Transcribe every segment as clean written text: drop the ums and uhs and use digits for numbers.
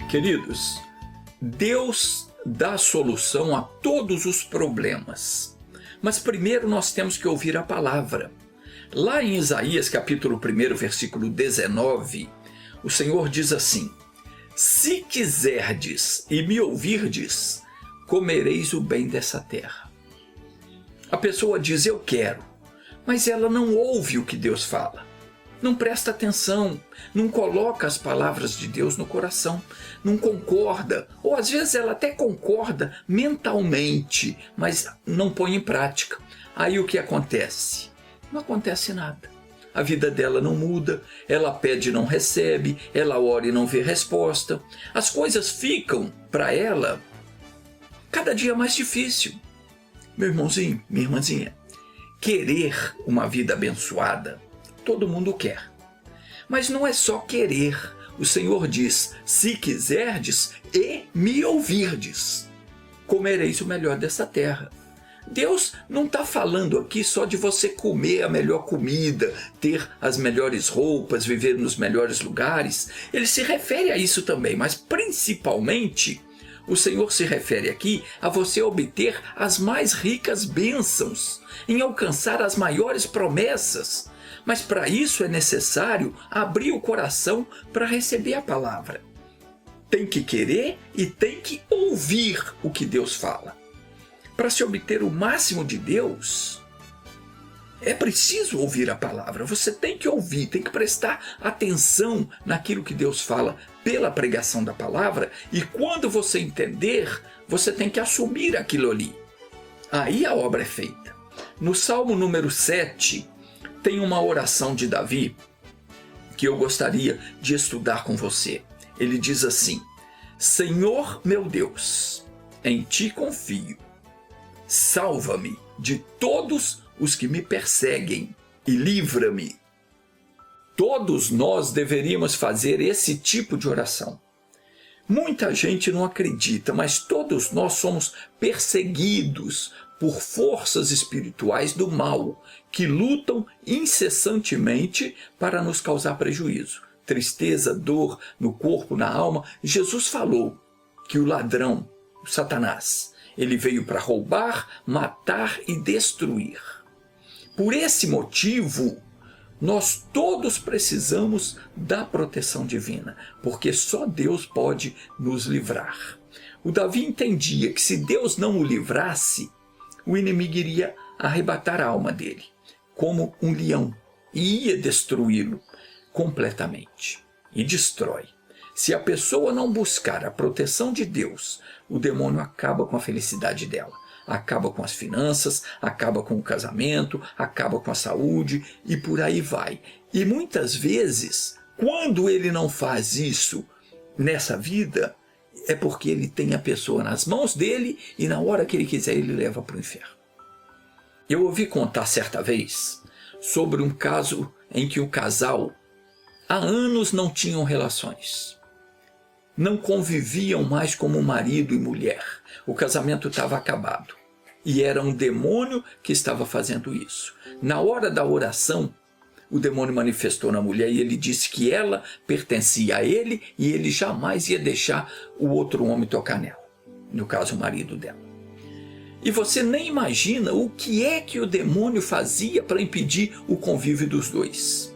Queridos, Deus dá solução a todos os problemas. Mas primeiro nós temos que ouvir a palavra. Lá em Isaías capítulo 1, versículo 19, o Senhor diz assim: se quiserdes e me ouvirdes, comereis o bem dessa terra. A pessoa diz eu quero, mas ela não ouve o que Deus fala. Não presta atenção, não coloca as palavras de Deus no coração, não concorda, ou às vezes ela até concorda mentalmente, mas não põe em prática. Aí o que acontece? Não acontece nada. A vida dela não muda, ela pede e não recebe, ela ora e não vê resposta. As coisas ficam, para ela, cada dia mais difícil. Meu irmãozinho, minha irmãzinha, querer uma vida abençoada, todo mundo quer. Mas não é só querer. O Senhor diz, se quiserdes e me ouvirdes, comereis o melhor dessa terra. Deus não está falando aqui só de você comer a melhor comida, ter as melhores roupas, viver nos melhores lugares. Ele se refere a isso também, mas principalmente o Senhor se refere aqui a você obter as mais ricas bênçãos, em alcançar as maiores promessas. Mas para isso é necessário abrir o coração para receber a palavra. Tem que querer e tem que ouvir o que Deus fala. Para se obter o máximo de Deus, é preciso ouvir a palavra. Você tem que ouvir, tem que prestar atenção naquilo que Deus fala pela pregação da palavra. E quando você entender, você tem que assumir aquilo ali. Aí a obra é feita. No Salmo número 7, tem uma oração de Davi que eu gostaria de estudar com você. Ele diz assim: Senhor meu Deus, em ti confio. Salva-me de todos os que me perseguem e livra-me. Todos nós deveríamos fazer esse tipo de oração. Muita gente não acredita, mas todos nós somos perseguidos por forças espirituais do mal que lutam incessantemente para nos causar prejuízo, tristeza, dor no corpo, na alma. Jesus falou que o ladrão, o Satanás, ele veio para roubar, matar e destruir. Por esse motivo, nós todos precisamos da proteção divina, porque só Deus pode nos livrar. O Davi entendia que se Deus não o livrasse, o inimigo iria arrebatar a alma dele, como um leão, e ia destruí-lo completamente. E destrói. Se a pessoa não buscar a proteção de Deus, o demônio acaba com a felicidade dela, acaba com as finanças, acaba com o casamento, acaba com a saúde e por aí vai. E muitas vezes, quando ele não faz isso nessa vida, é porque ele tem a pessoa nas mãos dele e na hora que ele quiser ele leva para o inferno. Eu ouvi contar certa vez sobre um caso em que o casal há anos não tinham relações. Não conviviam mais como marido e mulher. O casamento estava acabado. E era um demônio que estava fazendo isso. Na hora da oração, o demônio manifestou na mulher e ele disse que ela pertencia a ele e ele jamais ia deixar o outro homem tocar nela. No caso, o marido dela. E você nem imagina o que é que o demônio fazia para impedir o convívio dos dois.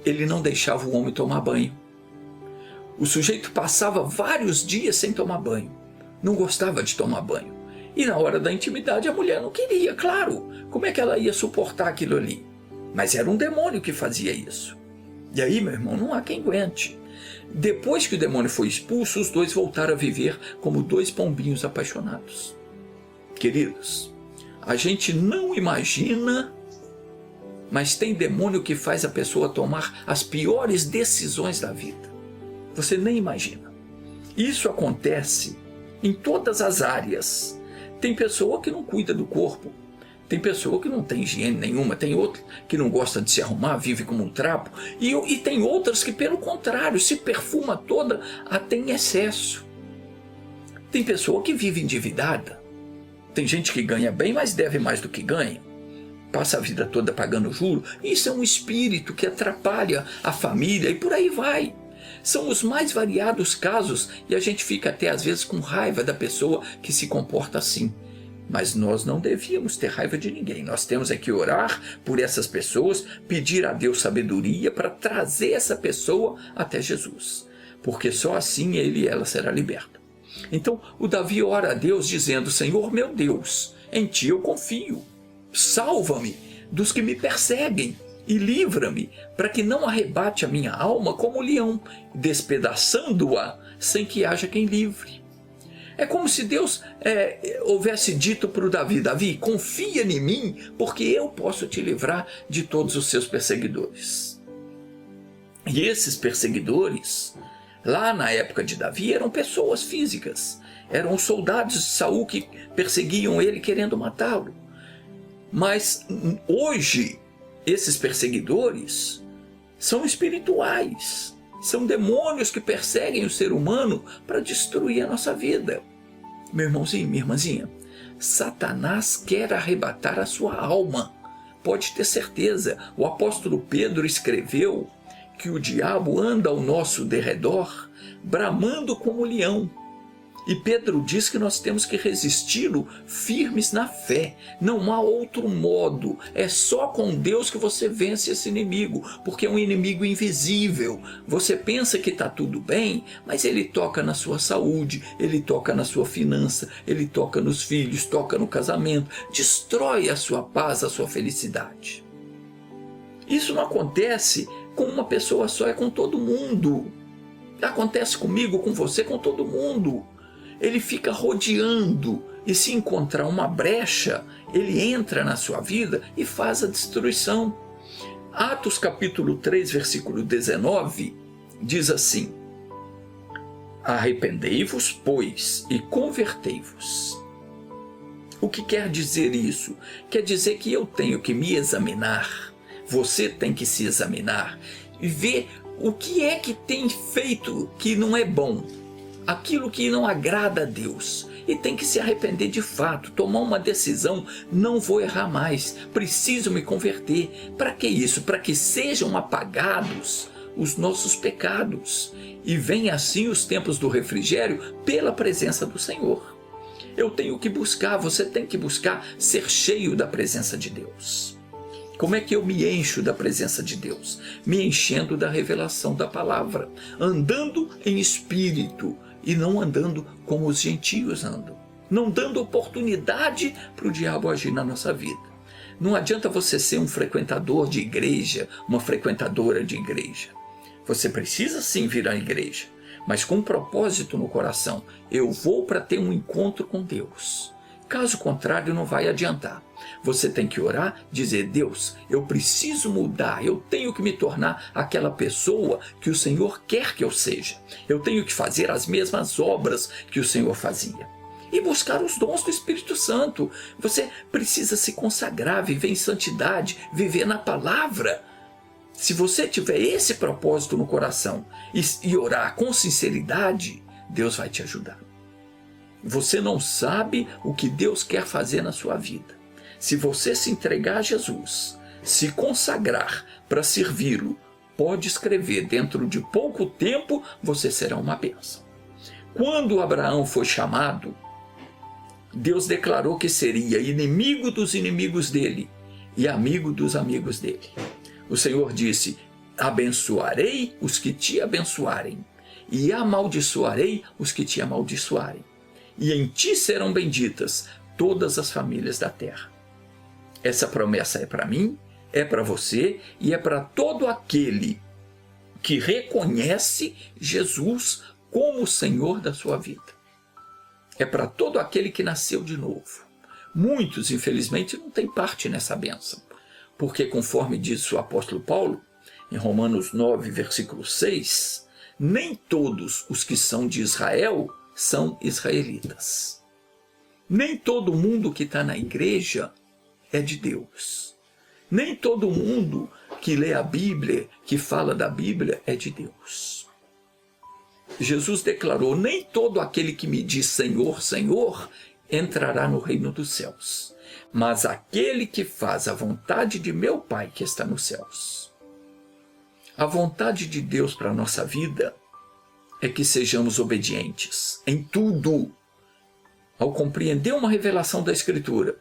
Ele não deixava o homem tomar banho. O sujeito passava vários dias sem tomar banho. Não gostava de tomar banho. E na hora da intimidade a mulher não queria, claro. Como é que ela ia suportar aquilo ali? Mas era um demônio que fazia isso. E aí, meu irmão, não há quem aguente. Depois que o demônio foi expulso, os dois voltaram a viver como dois pombinhos apaixonados. Queridos, a gente não imagina, mas tem demônio que faz a pessoa tomar as piores decisões da vida. Você nem imagina. Isso acontece em todas as áreas. Tem pessoa que não cuida do corpo. Tem pessoa que não tem higiene nenhuma. Tem outra que não gosta de se arrumar, vive como um trapo. E tem outras que, pelo contrário, se perfuma toda até em excesso. Tem pessoa que vive endividada. Tem gente que ganha bem, mas deve mais do que ganha. passa a vida toda pagando juro. Isso é um espírito que atrapalha a família e por aí vai. São os mais variados casos e a gente fica até às vezes com raiva da pessoa que se comporta assim. Mas nós não devíamos ter raiva de ninguém. Nós temos é que orar por essas pessoas, pedir a Deus sabedoria para trazer essa pessoa até Jesus. Porque só assim ele e ela será liberta. Então o Davi ora a Deus dizendo: Senhor meu Deus, em ti eu confio. Salva-me dos que me perseguem e livra-me para que não arrebate a minha alma como o leão, despedaçando-a sem que haja quem livre. É como se Deus houvesse dito para o Davi: Davi, confia em mim, porque eu posso te livrar de todos os seus perseguidores. E esses perseguidores, lá na época de Davi, eram pessoas físicas. Eram os soldados de Saul que perseguiam ele querendo matá-lo. Mas hoje, esses perseguidores são espirituais. São demônios que perseguem o ser humano para destruir a nossa vida. Meu irmãozinho, minha irmãzinha, Satanás quer arrebatar a sua alma. Pode ter certeza. O apóstolo Pedro escreveu que o diabo anda ao nosso derredor, bramando como leão. E Pedro diz que nós temos que resisti-lo firmes na fé. Não há outro modo. É só com Deus que você vence esse inimigo, porque é um inimigo invisível. Você pensa que está tudo bem, mas ele toca na sua saúde, ele toca na sua finança, ele toca nos filhos, toca no casamento, destrói a sua paz, a sua felicidade. Isso não acontece com uma pessoa só, é com todo mundo. Acontece comigo, com você, com todo mundo. Ele fica rodeando e se encontrar uma brecha, ele entra na sua vida e faz a destruição. Atos capítulo 3, versículo 19, diz assim: arrependei-vos, pois, e convertei-vos. O que quer dizer isso? Quer dizer que eu tenho que me examinar, você tem que se examinar e ver o que é que tem feito que não é bom. Aquilo que não agrada a Deus, e tem que se arrepender de fato, tomar uma decisão: não vou errar mais, preciso me converter. Para que isso? Para que sejam apagados os nossos pecados e venham assim os tempos do refrigério pela presença do Senhor. Eu tenho que buscar, você tem que buscar ser cheio da presença de Deus. Como é que eu me encho da presença de Deus? Me enchendo da revelação da palavra, andando em espírito e não andando como os gentios andam, não dando oportunidade para o diabo agir na nossa vida. Não adianta você ser um frequentador de igreja, uma frequentadora de igreja. Você precisa sim vir à igreja, mas com um propósito no coração: eu vou para ter um encontro com Deus. Caso contrário, não vai adiantar. Você tem que orar, dizer: Deus, eu preciso mudar, eu tenho que me tornar aquela pessoa que o Senhor quer que eu seja. Eu tenho que fazer as mesmas obras que o Senhor fazia. E buscar os dons do Espírito Santo. Você precisa se consagrar, viver em santidade, viver na palavra. Se você tiver esse propósito no coração e orar com sinceridade, Deus vai te ajudar. Você não sabe o que Deus quer fazer na sua vida. Se você se entregar a Jesus, se consagrar para servi-lo, pode escrever, dentro de pouco tempo você será uma bênção. Quando Abraão foi chamado, Deus declarou que seria inimigo dos inimigos dele e amigo dos amigos dele. O Senhor disse: abençoarei os que te abençoarem e amaldiçoarei os que te amaldiçoarem. E em ti serão benditas todas as famílias da terra. Essa promessa é para mim, é para você e é para todo aquele que reconhece Jesus como o Senhor da sua vida. É para todo aquele que nasceu de novo. Muitos, infelizmente, não têm parte nessa bênção, porque, conforme diz o apóstolo Paulo, em Romanos 9, versículo 6, nem todos os que são de Israel são israelitas. Nem todo mundo que está na igreja é de Deus. Nem todo mundo que lê a Bíblia, que fala da Bíblia, é de Deus. Jesus declarou: nem todo aquele que me diz Senhor, Senhor, entrará no reino dos céus. mas aquele que faz a vontade de meu Pai que está nos céus. A vontade de Deus para a nossa vida é que sejamos obedientes em tudo. Ao compreender uma revelação da Escritura,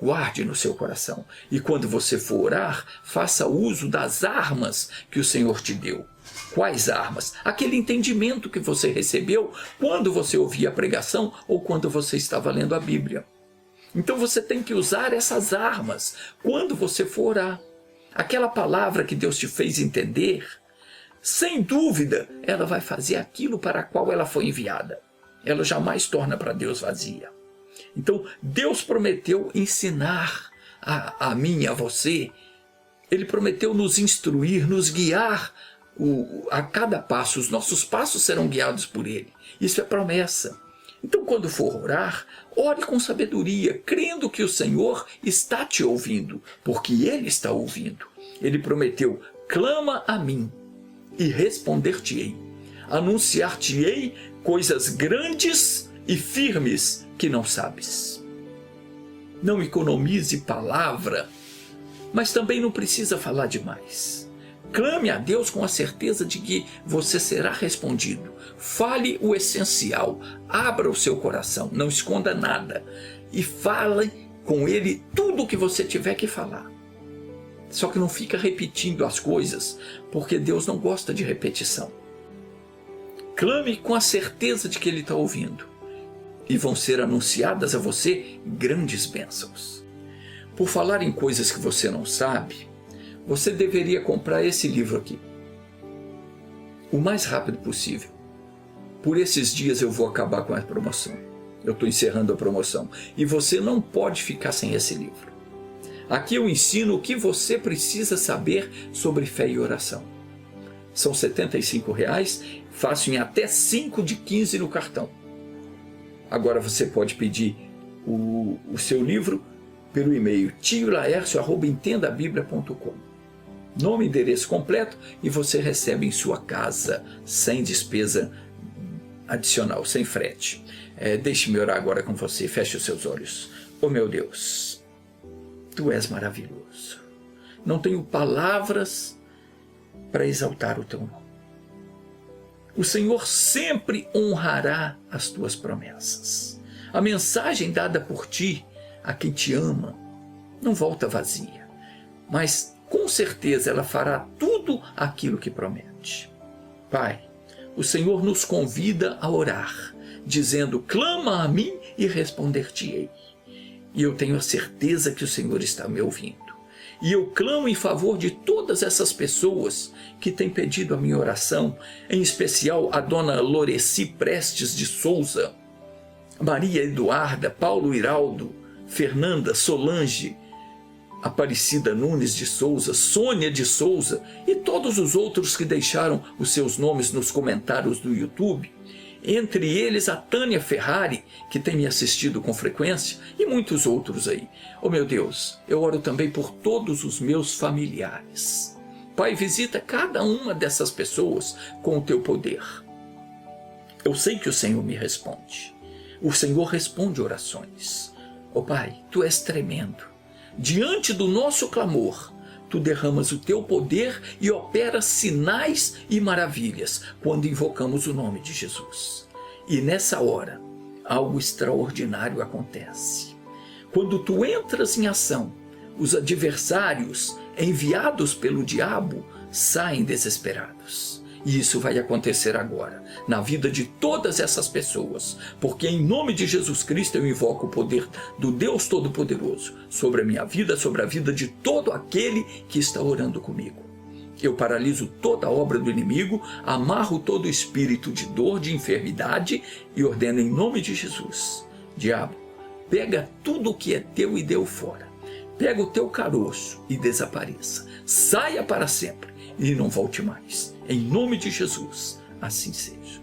guarde no seu coração. E quando você for orar, faça uso das armas que o Senhor te deu. Quais armas? Aquele entendimento que você recebeu quando você ouvia a pregação ou quando você estava lendo a Bíblia. Então você tem que usar essas armas quando você for orar. Aquela palavra que Deus te fez entender, sem dúvida, ela vai fazer aquilo para a qual ela foi enviada. Ela jamais torna para Deus vazia. Então, Deus prometeu ensinar a mim e a você. Ele prometeu nos instruir, nos guiar a cada passo. Os nossos passos serão guiados por Ele. Isso é promessa. Então, quando for orar, ore com sabedoria, crendo que o Senhor está te ouvindo, porque Ele está ouvindo. Ele prometeu, clama a mim e responder-te-ei. Anunciar-te-ei coisas grandes e firmes que não sabes. Não economize palavra, mas também não precisa falar demais. Clame a Deus com a certeza de que você será respondido. Fale o essencial, abra o seu coração, não esconda nada e fale com Ele tudo o que você tiver que falar. Só que não fica repetindo as coisas, porque Deus não gosta de repetição. Clame com a certeza de que Ele está ouvindo. E vão ser anunciadas a você grandes bênçãos. Por falar em coisas que você não sabe, você deveria comprar esse livro aqui. O mais rápido possível. Por esses dias eu vou acabar com a promoção. Eu estou encerrando a promoção. E você não pode ficar sem esse livro. Aqui eu ensino o que você precisa saber sobre fé e oração. São R$ 75, faço em até 5 de 15 no cartão. Agora você pode pedir o seu livro pelo e-mail tiolaercio@entendabiblia.com. Nome e endereço completo e você recebe em sua casa, sem despesa adicional, sem frete. Deixe-me orar agora com você, feche os seus olhos. Oh meu Deus, Tu és maravilhoso. Não tenho palavras para exaltar o Teu nome. O Senhor sempre honrará as tuas promessas. A mensagem dada por ti a quem te ama não volta vazia, mas com certeza ela fará tudo aquilo que promete. Pai, o Senhor nos convida a orar, dizendo, clama a mim e responder-te-ei. E eu tenho a certeza que o Senhor está me ouvindo. E eu clamo em favor de todas essas pessoas que têm pedido a minha oração, em especial a dona Loreci Prestes de Souza, Maria Eduarda, Paulo Iraldo, Fernanda, Solange, Aparecida Nunes de Souza, Sônia de Souza e todos os outros que deixaram os seus nomes nos comentários do YouTube. Entre eles a Tânia Ferrari, que tem me assistido com frequência, e muitos outros aí. Oh meu Deus, eu oro também por todos os meus familiares. Pai, visita cada uma dessas pessoas com o Teu poder. Eu sei que o Senhor me responde. O Senhor responde orações. Oh Pai, Tu és tremendo. Diante do nosso clamor, Tu derramas o Teu poder e operas sinais e maravilhas quando invocamos o nome de Jesus. E nessa hora, algo extraordinário acontece. Quando Tu entras em ação, os adversários enviados pelo diabo saem desesperados. E isso vai acontecer agora, na vida de todas essas pessoas, porque em nome de Jesus Cristo eu invoco o poder do Deus Todo-Poderoso sobre a minha vida, sobre a vida de todo aquele que está orando comigo. Eu paraliso toda a obra do inimigo, amarro todo o espírito de dor, de enfermidade e ordeno em nome de Jesus. Diabo, pega tudo o que é teu e dê-o fora. Pega o teu caroço e desapareça. Saia para sempre e não volte mais. Em nome de Jesus, assim seja.